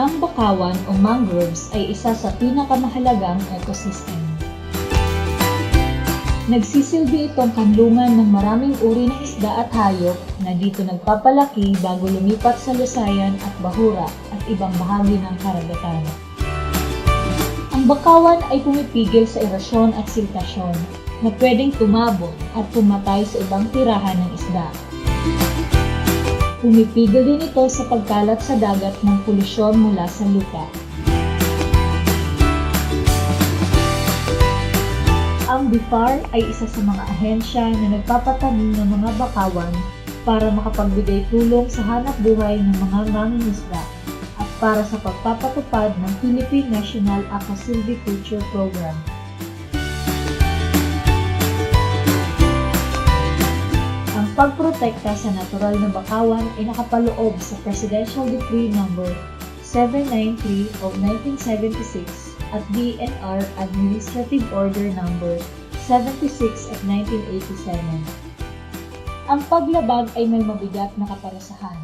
Ang bakawan o mangroves ay isa sa pinakamahalagang ecosystem. Nagsisilbi itong kanlungan ng maraming uri ng isda at hayop na dito nagpapalaki bago lumipat sa lusayan at bahura at ibang bahagi ng karagatan. Ang bakawan ay pumipigil sa erosyon at siltasyon na pwedeng tumabon at pumatay sa ibang tirahan ng isda. Pumipigil din ito sa pagkalat sa dagat ng polusyon mula sa lupa. Ang BIFAR ay isa sa mga ahensya na nagpapatanim ng mga bakawan para makapagbigay tulong sa hanap buhay ng mga mangingisda at para sa pagpapatupad ng Philippine National Aquasilviculture Program. Ang pagprotekta sa natural na bakawan ay nakapaloob sa Presidential Decree No. 793 of 1976 at DNR Administrative Order No. 76 of 1987. Ang paglabag ay may mabigat na kaparusahan.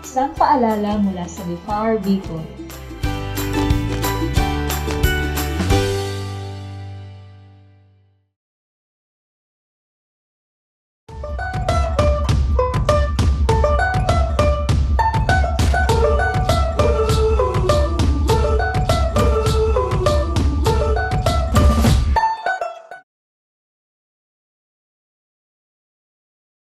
Isang paalala mula sa BIFAR Bicol.